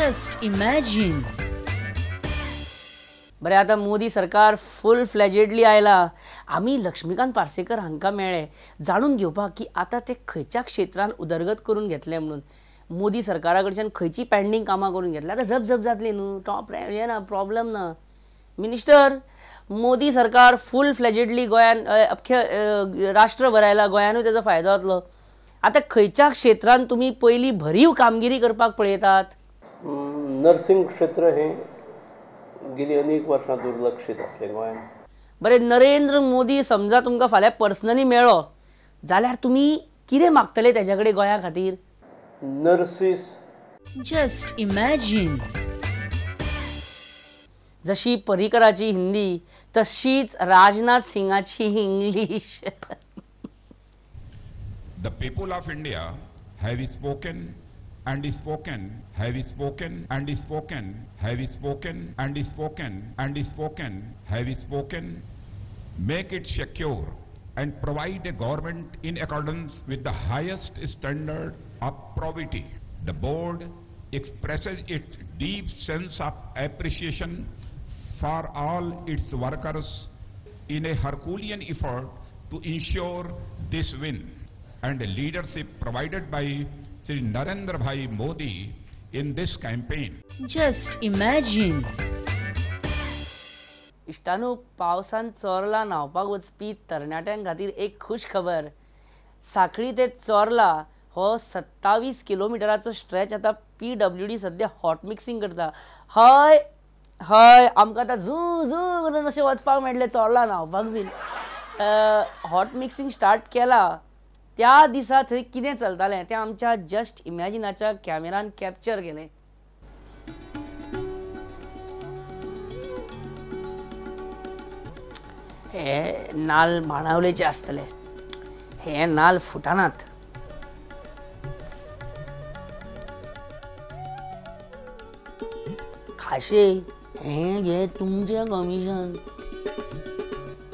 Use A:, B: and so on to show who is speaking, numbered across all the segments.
A: Just imagine. बरे आता मोदी सरकार फुल फ्लॅजेडली आयला. आम्ही लक्ष्मीकांत पार्सेकर हांकां मेळ्ळे जाणून घेवपाक की आता ते खंयच्या क्षेत्रांत उदरगत करून घेतले म्हणून. मोदी सरकारा कडच्यान खंयची पेंडींग कामां करून घेतल्या. आतां झप झप जातली न्हू, टॉप हे ना प्रॉब्लेम ना. मिनिस्टर, मोदी सरकार फुल फ्लॅजेडली गोंयान अख्ख्या राष्ट्रभर आयला, गोंयानूय तेजो फायदो जातलो. आता खंयच्या क्षेत्रांत तुमी पयली भरीव कामगिरी करपाक पळयतात?
B: नर्सिंग क्षेत्र हे गेली अनेक वर्षां दुर्लक्षित असले गोंयांत.
A: बरे, नरेंद्र मोदी समजा तुमकां फाल्यां पर्सनली मेळ्ळो जाल्यार तुमी कितें मागतले तेज्या कडेन गोंया खातीर?
B: नर्सीस.
A: Just imagine. जशी पर्रीकराची हिंदी तशीच राजनाथ सिंगाची English.
C: The people of India have spoken and spoken, have spoken and spoken, have spoken and spoken and spoken, have spoken. Make it secure and provide a government in accordance with the highest standard of probity. The board expresses its deep sense of appreciation for all its workers in a Herculean effort to ensure this win, and the leadership provided by Shri Narendra Bhai Modi in this campaign.
A: Just imagine. इश्टानो, पावसान चोरला न्हावपाक वचपी तरणाट्यां खातीर एक खुश खबर. सांखळी ते चोरला हो 27 किलोमिटराचो स्ट्रेच आता PWD सध्या हॉट मिक्सिंग करता. हय हय, आमकां आतां झू झू करून अशें वचपाक मेळटलें चोरला न्हावपाक बीन. हॉट मिक्सिंग स्टार्ट केला त्या दिसा थंय कितें चलतालें तें आमच्या जस्ट इमॅजिनाच्या कॅमेरान कॅप्चर केलें. हे नाल माणावलेचे आसतले. हे नाल फुटानात. खाशे, हे घे तुमचें कमिशन.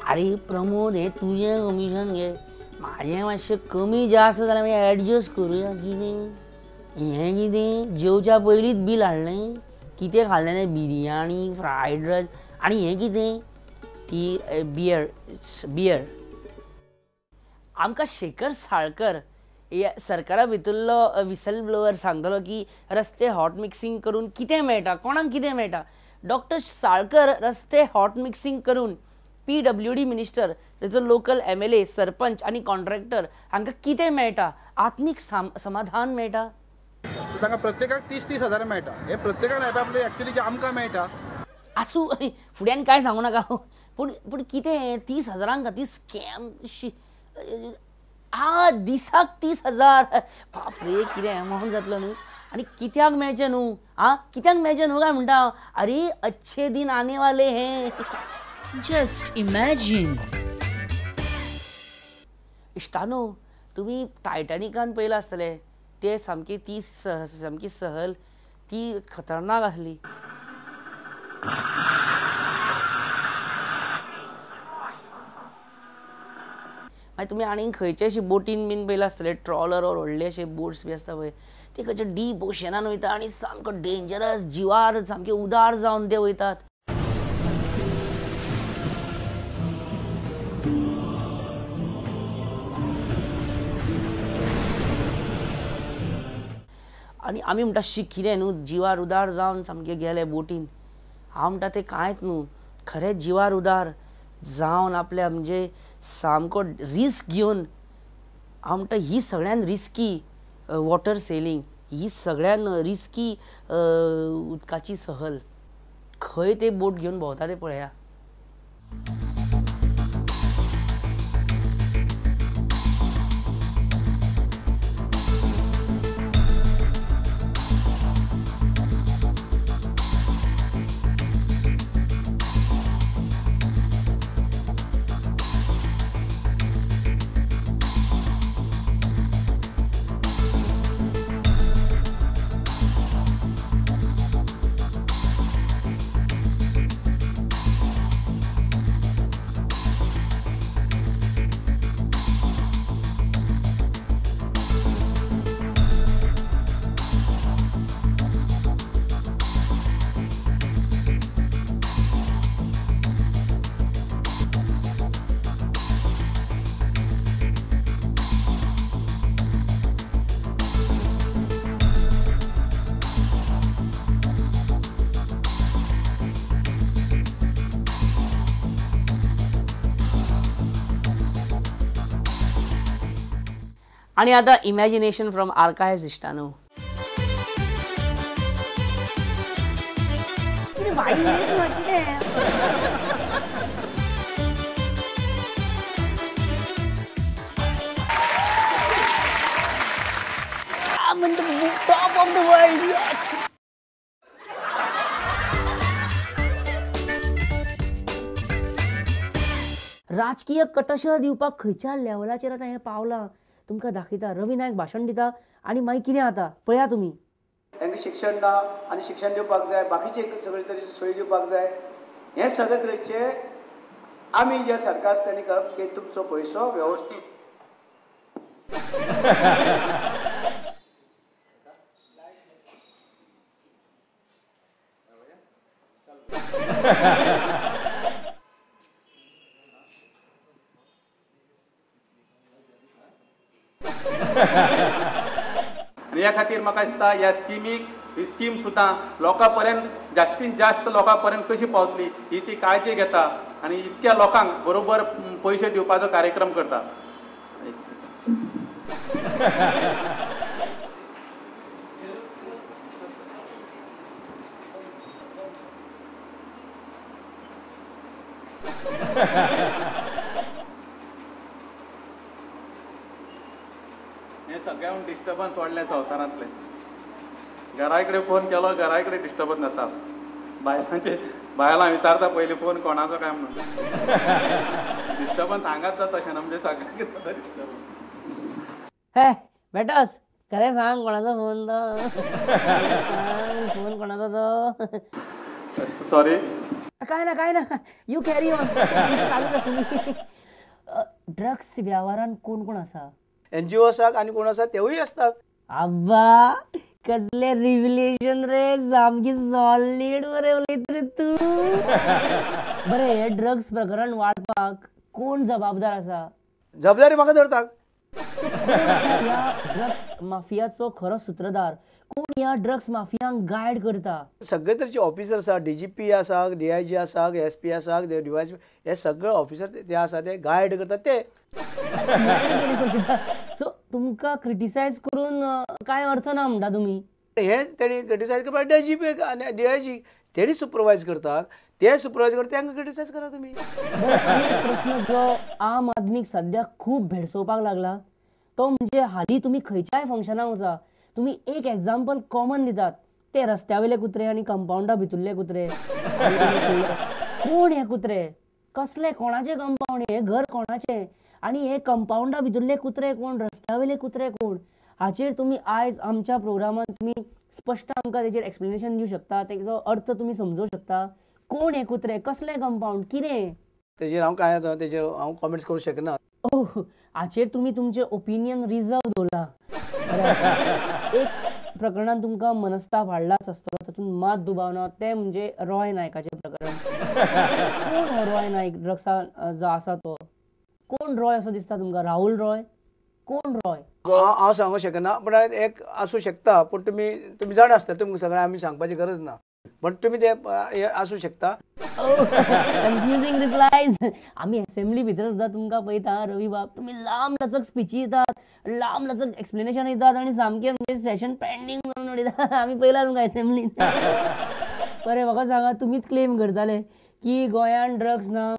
A: अरे प्रमोद, हे तुझें कमिशन घे. माझें मातशें कमी जास्त जाल्यार मागीर एडजस्ट करूया. कितें हें कितें जेवच्या पयलींच बील हाडलें. कितें खाल्लें? Biryani, fried rice. आनी हें कितें? ती बियर. आमकां शेखर साळकर सरकारा भितरलो विसल ब्लोवर सांगतलो की रस्ते हॉट मिक्सिंग करून कितें मेळटा, कोणाक कितें मेळटा. डॉक्टर साळकर रस्ते हॉट मिक्सिंग करून PWD मिनिस्टर, तेजो लोकल MLA, सरपंच आनी कॉन्ट्रॅक्टर हांकां कितें मेळटा? आत्मीक समाधान मेळटा.
D: तांकां प्रत्येकाक 30-30 हजार मेळटा. हे प्रत्येकान आपले एक्चुअली जे आमकां मेळटा.
A: आसूं, फुड्यान कांय सांगू नाका. पूण कितें 30 हजारां खातीर स्कॅम? दिसाक 30,000. बापरे, कितें अमावंट जातलो न्हू. आनी कित्याक मेळचें न्हू? कित्याक मेळचें न्हू काय म्हणटा. अरे अच्छे दिन आने वाले हैं. Just imagine. इश्टानो, तुमी टायटॅनिकान पळयलां आसतलें. ते सामकी सहल ती खतरनाक आसली. मागीर तुमी आनीक खंयचे अशे बोटीन बीन पळयलां आसतलें. ट्रॉलर और व्हडले अशे बोट्स बी आसता पळय, ते खंयचे डीप ओशनान वयता आनी सामको डेंजरस, जिवार सामके उदार जावन ते वयतात. आनी आमी म्हणटा शी कितें न्हू, जिवार उदार जावन सामके गेले बोटीन. हांव म्हणटा तें कांयच न्हू. खरें जिवार उदार जावन आपल्या म्हणजे सामको रिस्क घेवन, हांव म्हणटा ही सगळ्यान रिस्की वॉटर सेलिंग, ही सगळ्यान रिस्की उदकाची सहल. खंय ते बोट घेवन भोंवता ते पळया. आणि आता इमॅजिनेशन फ्रॉम आर्काइव्ह्स इश्टानो. कितें बाई कितें top of the world. Yes. राजकीय कटशह दिवपाक खंयच्या लेवलाचेर आतां हें पावलां तुमकां दाखयता. रवी नायक भाशण दिता आनी मागीर कितें जाता पळया तुमी.
E: तांकां शिक्षण ना आनी शिक्षण दिवपाक जाय, बाकीचे सगळे तरेची सोय दिवपाक जाय. हे सगळे तरेचे आमी जे सरकार आसा तेणी करप की तुमचो पयसो वेवस्थीत
F: आणि ह्या खातीर म्हाका दिसता ह्या स्किमीक ही स्कीम सुद्दां लोकां पर्यंत जास्तीत जास्त लोकां पर्यंत कशी पावतली ही ती काळजी घेता आनी इतक्या लोकांक बरोबर पयशे दिवपाचो कार्यक्रम करता. हे सगळ्यांक डिस्टर्बन्स वाडले संवसारांतले. घरा कडेन फोन केलो घरा कडेन डिस्टर्बन्स जाता. बायलां विचारता पयलीं फोन कोणाचो काय म्हणून. डिस्टर्बन्स हांगाच जाता अशें ना म्हणजे सगळ्यांक जाता डिस्टर्बन्स.
A: हे बेटस खरें सांग कोणाचो फोन तो. फोन कोणाचो तो.
F: सॉरी.
A: काय ना यू कॅरी ऑन. चालूच आसूं. ड्रग्स व्यवहारान कोण कोण आसा.
E: NGO आसात आनी कोण आसा तेवूय आसतात.
A: आब्बा कसले रिव्हिलेशन रे. सामकी सॉलिड बरे उलयत रे तू. बरे हे ड्रग्स प्रकरण वाडपाक कोण जबाबदार आसा.
E: जबाबदारी म्हाका धरतात.
A: ड्रग्स माफियाचो खरो सूत्रधार कोण. या ड्रग्स माफियांक गायड करता.
E: सगळे तरेचे ऑफिसर आसा. DGP आसा, DIG आसा, SP आसा, DYSP हे सगळे ऑफिसर ते आसा ते गायड करतात ते.
A: सो तुमकां क्रिटिसायज करून काय अर्थ ना म्हणटा तुमी.
E: हे तेणी क्रिटिसायज करपाक DGP आनी DIG तेणी सुपरवायज करतात. ते सुपरवायज करता तांकां क्रिटिसायज करा तुमी.
A: प्रश्न जो आम आदमीक सद्या खूब भेडसोवपाक लागला तो म्हणजे हालीं तुमी खंयच्याय फंक्शनाक वचा तुमी एक एग्जाम्पल कॉमन दितात ते रस्त्यावयले कुत्रे आनी कंपाउंडा भितरले कुत्रे. कोण हे कुत्रे. कसले कोणाचे कंपाउंड. हे घर कोणाचे आनी हे कंपाउंडा भितरले कुत्रे कोण. रस्त्यावयले कुत्रे कोण. हाचेर तुमी आयज आमच्या प्रोग्रामांत तुमी स्पश्ट आमकां तेचेर एक्सप्लेनेशन दिवं शकता. तेचो अर्थ तुमी समजूंक शकता. कोण हे कुत्रे. कसले कंपाउंड. कितें.
E: तेजेर हांव काय तेजेर हांव कॉमेंट्स करूं शकना.
A: ओह हाचेर तुमी तुमचे ओपिनियन रिजर्व दवरला. एक प्रकरणात तुमकां मनस्ताप हाडलाच आसतलो तातूंत मात दुबावना ते म्हणजे रॉय नायकाचें प्रकरण. कोण हो रॉय नायक. ड्रग्सा जो आसा तो कोण रॉय असो दिसता तुमकां. राहुल रॉय. कोण रॉय.
E: हांव सांगूंक शकना पण एक आसूं शकता पूण तुमी जाणा आसता. तुमकां सगळें आमी सांगपाची गरज ना पण तुमी ते आसूं शकता.
A: Confusing replies. आमी असेंब्ली भितर सुद्दां तुमकां पळयता रवी बाब तुमी लांब लचक स्पिची दितात लांब लचक एक्सप्लेनेशन दितात आनी सामकें म्हणजे सेशन पेंडींग करून उडयता. आमी पळयलां तुमकां असेंब्लीन. बरें म्हाका सांगा तुमीच क्लेम करताले की गोंयान ड्रग्स ना.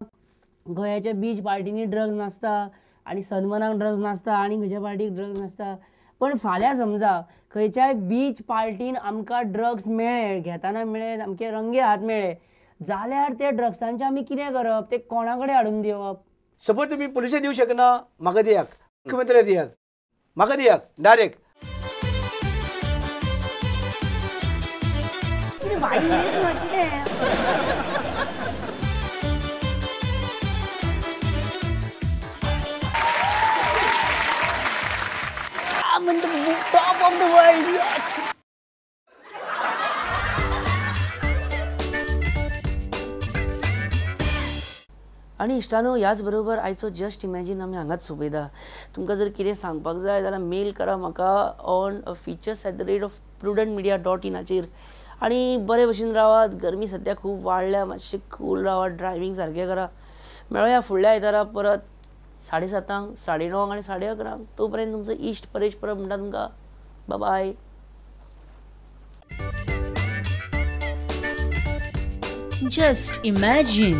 A: गोंयाच्या बीच पार्टींनी ड्रग्स नासता आनी सनमनाक ड्रग्स नासता आनी खंयच्या पार्टीक ड्रग्स नासता. पण फाल्यां समजा खंयच्याय बीच पार्टीन आमकां ड्रग्स मेळ्ळे घेताना मेळ्ळे सामके रंगे हात मेळ्ळे जाल्यार ते ड्रग्सांचें आमी कितें करप. ते कोणा कडेन हाडून दिवप.
E: सपोज तुमी पुलिशे दिवं शकना म्हाका दियात. मुख्यमंत्री दियात. म्हाका दियात डायरेक्ट.
A: कितें बाई कितें. Top of the world. Yes. आनी इश्टानो ह्याच बरोबर आयचो जस्ट इमॅजीन आमी हांगाच सोंपयता. तुमकां जर कितें सांगपाक जाय जाल्यार मेल करा म्हाका ऑन features@prudentmedia.in हाचेर. आनी बरे भशेन रावात. गरमी सद्या खूब वाडल्या. मातशें कूल रावात. ड्रायव्हिंग सारकें करा. मेळुया फुडल्या आयतारा परत. 7:30 9:30 आणि 11:30 तोपर्यंत तुमचं इश्ट परेश परब म्हणटा तुमकां बाय.
G: Just imagine